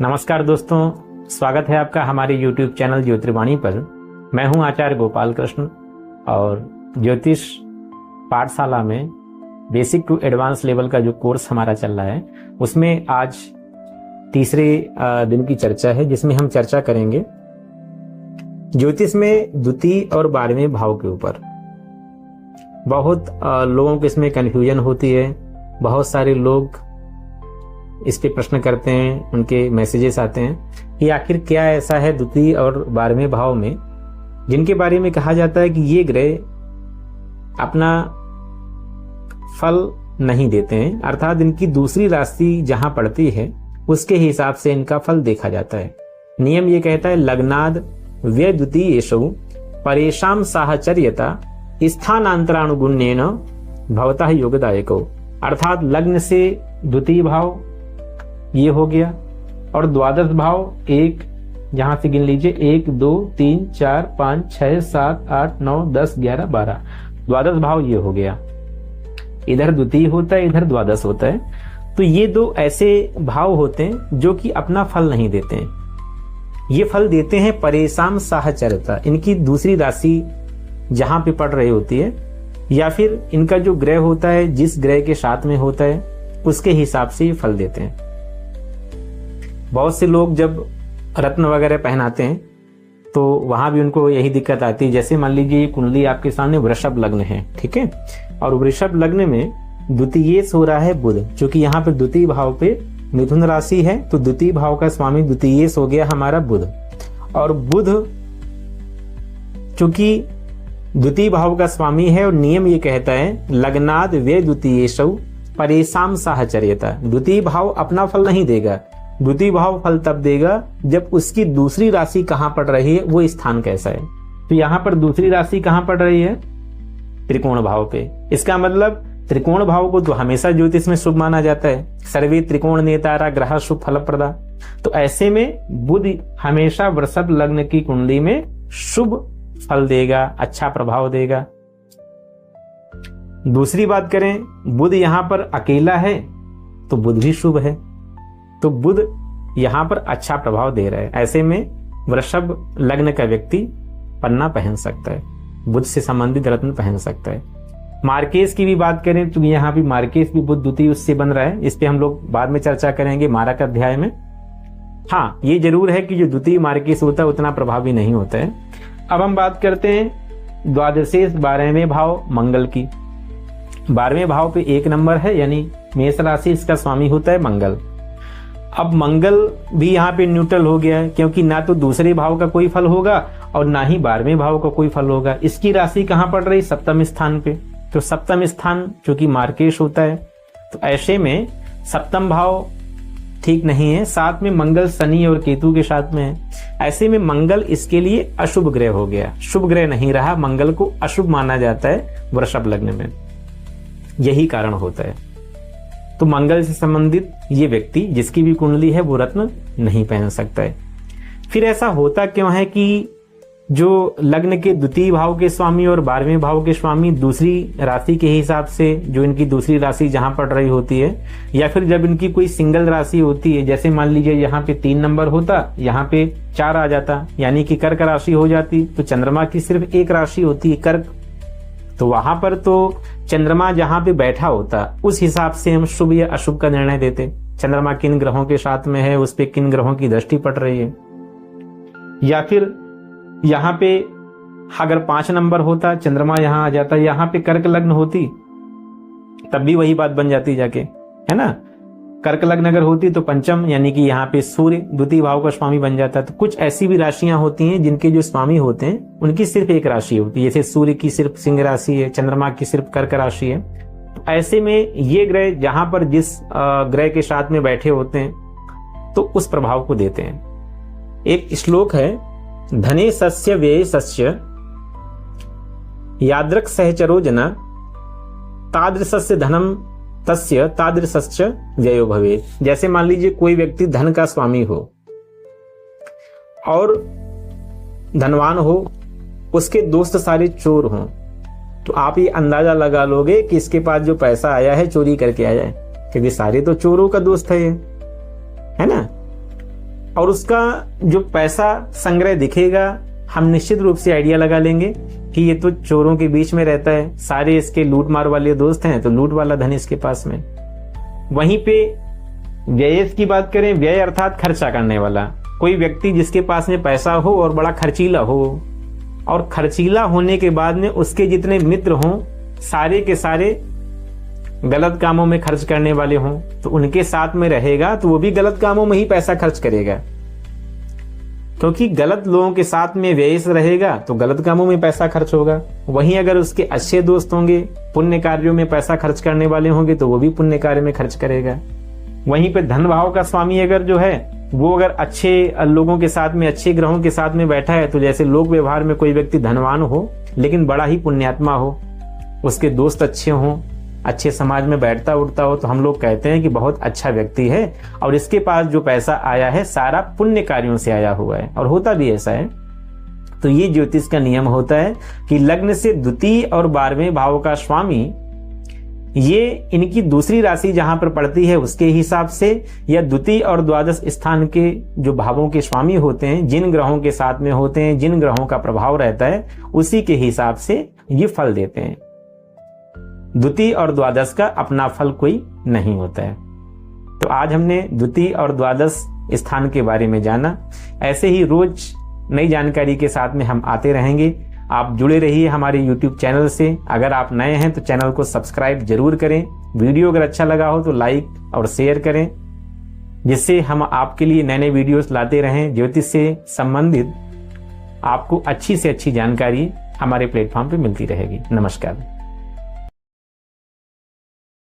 नमस्कार दोस्तों, स्वागत है आपका हमारे YouTube चैनल ज्योतिर्वाणी पर। मैं हूं आचार्य गोपाल कृष्ण और ज्योतिष पाठशाला में बेसिक टू एडवांस लेवल का जो कोर्स हमारा चल रहा है उसमें आज तीसरे दिन की चर्चा है, जिसमें हम चर्चा करेंगे ज्योतिष में द्वितीय और 12वें भाव के ऊपर। बहुत लोगों को इसमें कन्फ्यूजन होती है, बहुत सारे लोग इस पे प्रश्न करते हैं, उनके मैसेजेस आते हैं कि आखिर क्या ऐसा है द्वितीय और 12वें भाव में जिनके बारे में कहा जाता है कि ये ग्रह अपना फल नहीं देते हैं, अर्थात इनकी दूसरी राशि जहां पड़ती है उसके हिसाब से इनका फल देखा जाता है। नियम ये कहता है लग्नाद व्यय द्वितीयेषु परेशान साहचर्यता स्थानांतरानुगुण्येन भवतः योगदायको, अर्थात लग्न से द्वितीय भाव ये हो गया और द्वादश भाव एक, जहां से गिन लीजिए 1 2 3 4 5 6 7 8 9 10 11 12, द्वादश भाव ये हो गया। इधर द्वितीय होता है, इधर द्वादश होता है। तो ये दो ऐसे भाव होते हैं जो कि अपना फल नहीं देते हैं। ये फल देते हैं परेशान साहचर्यता, इनकी दूसरी राशि जहां पे पड़ रही होती है या फिर इनका जो ग्रह होता है जिस ग्रह के साथ में होता है उसके हिसाब से ये फल देते हैं। बहुत से लोग जब रत्न वगैरह पहनाते हैं तो वहां भी उनको यही दिक्कत आती है। जैसे मान लीजिए ये कुंडली आपके सामने वृषभ लग्न है, ठीक है, और वृषभ लग्न में द्वितीय हो रहा है बुध, क्योंकि यहाँ पे द्वितीय भाव पे मिथुन राशि है तो द्वितीय भाव का स्वामी द्वितीय हो गया हमारा बुध। और बुध चूंकि द्वितीय भाव का स्वामी है और नियम ये कहता है लग्नाद व्यय द्वितीयेषु परेशान साहचर्यता, द्वितीय भाव अपना फल नहीं देगा, द्वितीय भाव फल तब देगा जब उसकी दूसरी राशि कहां पड़ रही है, वो स्थान कैसा है। तो यहां पर दूसरी राशि कहां पड़ रही है, त्रिकोण भाव पे। इसका मतलब त्रिकोण भाव को तो हमेशा ज्योतिष में शुभ माना जाता है, सर्वे त्रिकोण नेतारा ग्रह शुभ फल प्रदा। तो ऐसे में बुध हमेशा वृषभ लग्न की कुंडली में शुभ फल देगा, अच्छा प्रभाव देगा। दूसरी बात करें, बुध यहां पर अकेला है तो बुध भी शुभ है, तो बुध यहां पर अच्छा प्रभाव दे रहा है। ऐसे में वृषभ लग्न का व्यक्ति पन्ना पहन सकता है, बुध से संबंधित रत्न पहन सकता है। मार्केस की भी बात करें तो यहाँ भी मार्केस भी बुध द्वितीय उससे बन रहा है, इस पे हम लोग बाद में चर्चा करेंगे मारक अध्याय में। हाँ, ये जरूर है कि जो द्वितीय मार्केस होता है उतना प्रभावी नहीं होता है। अब हम बात करते हैं द्वादशेष 12वें भाव मंगल की। 12वें भाव पे 1 नंबर है, यानी मेष राशि, इसका स्वामी होता है मंगल। अब मंगल भी यहाँ पे न्यूट्रल हो गया है, क्योंकि ना तो दूसरे भाव का कोई फल होगा और ना ही 12वें भाव का कोई फल होगा। इसकी राशि कहाँ पड़ रही, सप्तम स्थान पे। तो सप्तम स्थान चूंकि मार्केश होता है तो ऐसे में सप्तम भाव ठीक नहीं है, साथ में मंगल शनि और केतु के साथ में है। ऐसे में मंगल इसके लिए अशुभ ग्रह हो गया, शुभ ग्रह नहीं रहा, मंगल को अशुभ माना जाता है वृषभ लग्न में, यही कारण होता है। तो मंगल से संबंधित ये व्यक्ति जिसकी भी कुंडली है वो रत्न नहीं पहन सकता है। फिर ऐसा होता क्यों है कि जो लग्न के द्वितीय भाव के स्वामी और 12वें भाव के स्वामी दूसरी राशि के हिसाब से, जो इनकी दूसरी राशि जहां पड़ रही होती है, या फिर जब इनकी कोई सिंगल राशि होती है, जैसे मान लीजिए यहाँ पे 3 नंबर होता, यहाँ पे 4 आ जाता, यानी कि कर्क राशि हो जाती, तो चंद्रमा की सिर्फ एक राशि होती है कर्क, तो वहां पर तो चंद्रमा जहां पे बैठा होता उस हिसाब से हम शुभ या अशुभ का निर्णय देते। चंद्रमा किन ग्रहों के साथ में है, उस पे किन ग्रहों की दृष्टि पड़ रही है। या फिर यहाँ पे अगर 5 नंबर होता, चंद्रमा यहाँ आ जाता, यहाँ पे कर्क लग्न होती, तब भी वही बात बन जाती जाके, है ना। कर्क लग्न अगर होती तो पंचम, यानी कि यहाँ पे सूर्य द्वितीय भाव का स्वामी बन जाता। तो कुछ ऐसी भी राशियां होती हैं जिनके जो स्वामी होते हैं उनकी सिर्फ एक राशि होती है, जैसे सूर्य की सिर्फ सिंह राशि है, चंद्रमा की सिर्फ कर्क राशि है। तो ऐसे में ये ग्रह जहां पर जिस ग्रह के साथ में बैठे होते हैं तो उस प्रभाव को देते हैं। एक श्लोक है, धने सस्य व्यय सस्य यादृक् सहचरो जना तादृशस्य धनम तस्य तादृशस्य व्ययो भवेत्। जैसे मान लीजिए कोई व्यक्ति धन का स्वामी हो और धनवान हो, उसके दोस्त सारे चोर हों, तो आप ये अंदाजा लगा लोगे कि इसके पास जो पैसा आया है चोरी करके आया है, क्योंकि सारे तो चोरों का दोस्त है ना। और उसका जो पैसा संग्रह दिखेगा, हम निश्चित रूप से आइडिया लगा लेंगे कि ये तो चोरों के बीच में रहता है, सारे इसके लूट मार वाले दोस्त हैं, तो लूट वाला धन इसके पास में। वहीं पे व्यय की बात करें, व्यय अर्थात खर्चा करने वाला कोई व्यक्ति जिसके पास में पैसा हो और बड़ा खर्चीला हो, और खर्चीला होने के बाद में उसके जितने मित्र हों सारे के सारे गलत कामों में खर्च करने वाले हों, तो उनके साथ में रहेगा तो वो भी गलत कामों में ही पैसा खर्च करेगा, क्योंकि गलत लोगों के साथ में व्यय रहेगा तो गलत कामों में पैसा खर्च होगा। वहीं अगर उसके अच्छे दोस्त होंगे, पुण्य कार्यों में पैसा खर्च करने वाले होंगे, तो वो भी पुण्य कार्य में खर्च करेगा। वहीं पे धन भाव का स्वामी अगर जो है वो अगर अच्छे लोगों के साथ में, अच्छे ग्रहों के साथ में बैठा है, तो जैसे लोक व्यवहार में कोई व्यक्ति धनवान हो लेकिन बड़ा ही पुण्यात्मा हो, उसके दोस्त अच्छे हों, अच्छे समाज में बैठता उठता हो, तो हम लोग कहते हैं कि बहुत अच्छा व्यक्ति है और इसके पास जो पैसा आया है सारा पुण्य कार्यों से आया हुआ है, और होता भी ऐसा है। तो ये ज्योतिष का नियम होता है कि लग्न से द्वितीय और 12वें भाव का स्वामी, ये इनकी दूसरी राशि जहां पर पड़ती है उसके हिसाब से, या द्वितीय और द्वादश स्थान के जो भावों के स्वामी होते हैं, जिन ग्रहों के साथ में होते हैं, जिन ग्रहों का प्रभाव रहता है, उसी के हिसाब से ये फल देते हैं। द्वितीय और द्वादश का अपना फल कोई नहीं होता है। तो आज हमने द्वितीय और द्वादश स्थान के बारे में जाना। ऐसे ही रोज नई जानकारी के साथ में हम आते रहेंगे। आप जुड़े रहिए हमारे YouTube चैनल से। अगर आप नए हैं तो चैनल को सब्सक्राइब जरूर करें। वीडियो अगर अच्छा लगा हो तो लाइक और शेयर करें, जिससे हम आपके लिए नए नए वीडियोस लाते रहें। ज्योतिष से संबंधित आपको अच्छी से अच्छी जानकारी हमारे प्लेटफॉर्म पे मिलती रहेगी। नमस्कार।